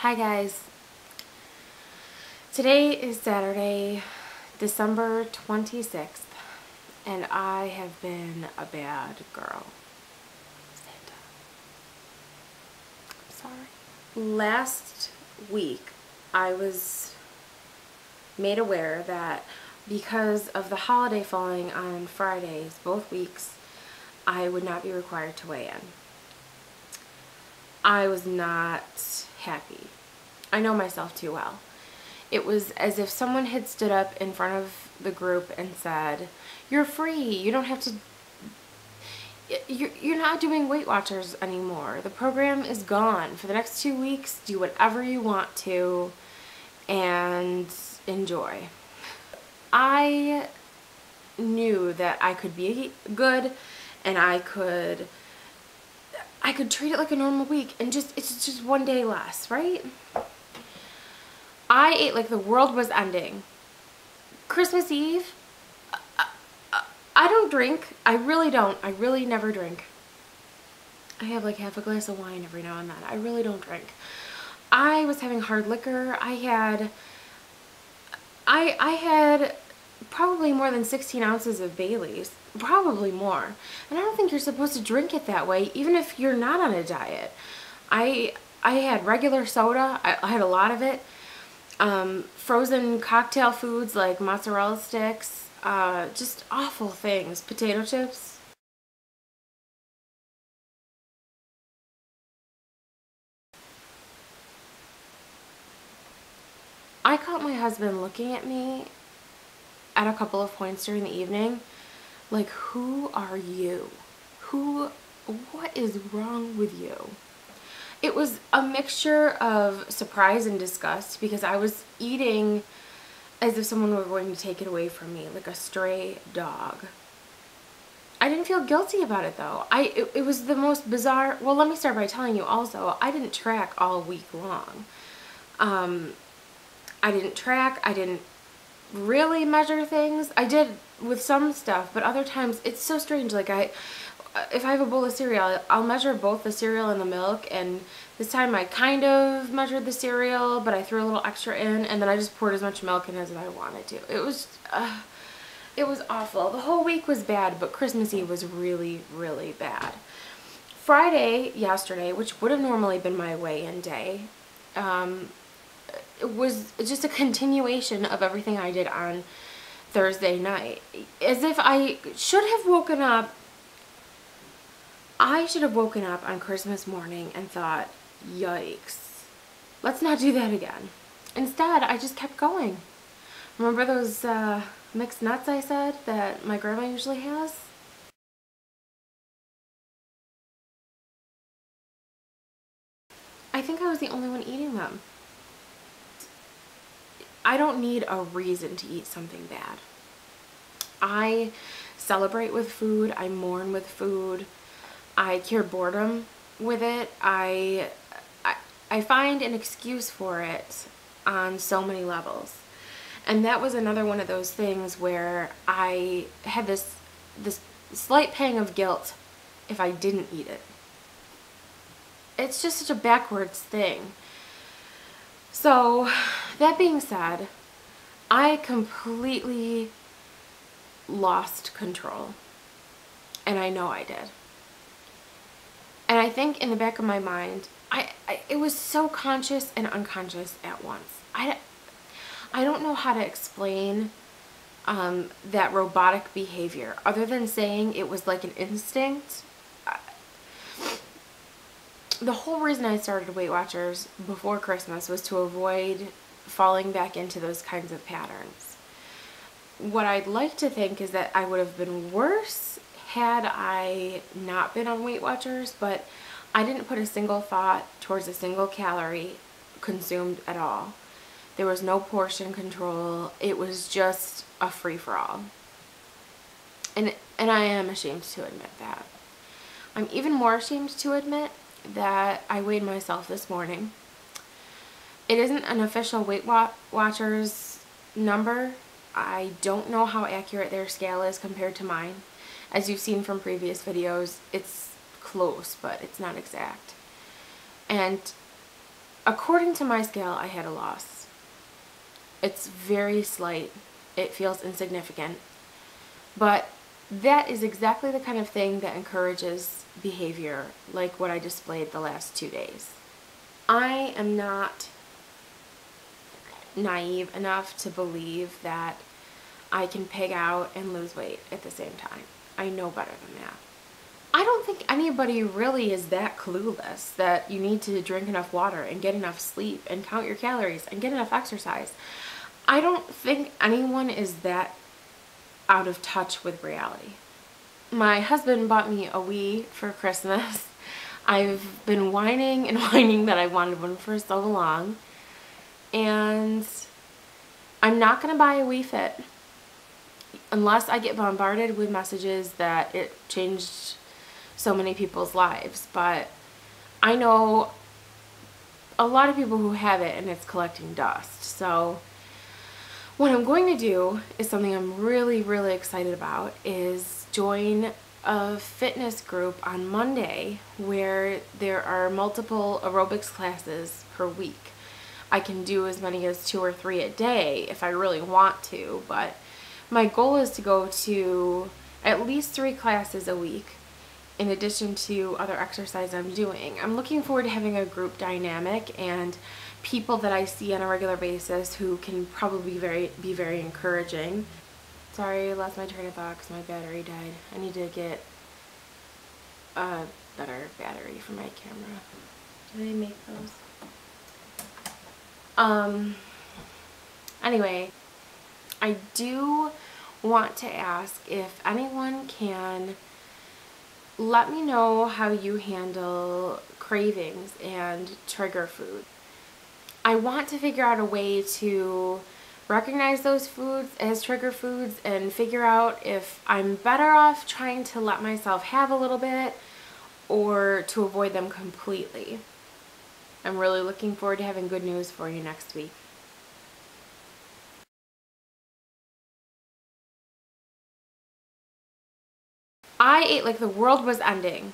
Hi guys. Today is Saturday, December 26th, and I have been a bad girl. Santa. I'm sorry. Last week, I was made aware that because of the holiday falling on Fridays, both weeks, I would not be required to weigh in. I was not happy. I know myself too well. It was as if someone had stood up in front of the group and said, "You're free. You don't have to, you're not doing Weight Watchers anymore. The program is gone. For the next 2 weeks, do whatever you want to and enjoy." I knew that I could be good and I could treat it like a normal week and it's just one day less, right? I ate like the world was ending. Christmas Eve, I don't drink. I really don't. I really never drink. I have like half a glass of wine every now and then. I really don't drink. I was having hard liquor. I had probably more than 16 ounces of Bailey's. Probably more. And I don't think you're supposed to drink it that way, even if you're not on a diet. I had regular soda. I had a lot of it. Frozen cocktail foods like mozzarella sticks, just awful things. Potato chips. I caught my husband looking at me at a couple of points during the evening like, who are you? What is wrong with you? It was a mixture of surprise and disgust because I was eating as if someone were going to take it away from me, like a stray dog. I didn't feel guilty about it though. It was the most bizarre. Well, let me start by telling you also, I didn't track all week long. I didn't track. I didn't really measure things. I did with some stuff, but other times it's so strange. Like if I have a bowl of cereal, I'll measure both the cereal and the milk, and this time I kind of measured the cereal, but I threw a little extra in, and then I just poured as much milk in as I wanted to. It was awful. The whole week was bad, but Christmas Eve was really, really bad. Friday, yesterday, which would have normally been my weigh-in day, it was just a continuation of everything I did on Thursday night. As if I should have woken up. I should have woken up on Christmas morning and thought, yikes, let's not do that again. Instead, I just kept going. Remember those mixed nuts I said that my grandma usually has? I think I was the only one eating them. I don't need a reason to eat something bad. I celebrate with food. I mourn with food. I cure boredom with it. I find an excuse for it on so many levels. And that was another one of those things where I had this slight pang of guilt if I didn't eat it. It's just such a backwards thing. So, that being said, I completely lost control. And I know I did. And I think in the back of my mind, it was so conscious and unconscious at once. I don't know how to explain that robotic behavior other than saying it was like an instinct. The whole reason I started Weight Watchers before Christmas was to avoid falling back into those kinds of patterns. What I'd like to think is that I would have been worse had I not been on Weight Watchers, but I didn't put a single thought towards a single calorie consumed at all. There was no portion control. It was just a free-for-all. And I am ashamed to admit that. I'm even more ashamed to admit that I weighed myself this morning. It isn't an official Weight Watchers number. I don't know how accurate their scale is compared to mine. As you've seen from previous videos, it's close, but it's not exact. And according to my scale, I had a loss. It's very slight. It feels insignificant. But that is exactly the kind of thing that encourages behavior like what I displayed the last 2 days. I am not naive enough to believe that I can pig out and lose weight at the same time. I know better than that. I don't think anybody really is that clueless that you need to drink enough water and get enough sleep and count your calories and get enough exercise. I don't think anyone is that out of touch with reality. My husband bought me a Wii for Christmas. I've been whining and whining that I wanted one for so long. And I'm not going to buy a Wii Fit unless I get bombarded with messages that it changed so many people's lives. But I know a lot of people who have it and it's collecting dust. So what I'm going to do is something I'm really, really excited about, is join a fitness group on Monday where there are multiple aerobics classes per week. I can do as many as 2 or 3 a day if I really want to, but my goal is to go to at least 3 classes a week in addition to other exercise I'm doing. I'm looking forward to having a group dynamic and people that I see on a regular basis who can probably be very encouraging. Sorry, I lost my train of thought because my battery died. I need to get a better battery for my camera. Do they make those? Anyway, I do want to ask if anyone can let me know how you handle cravings and trigger food. I want to figure out a way to recognize those foods as trigger foods and figure out if I'm better off trying to let myself have a little bit or to avoid them completely. I'm really looking forward to having good news for you next week. I ate like the world was ending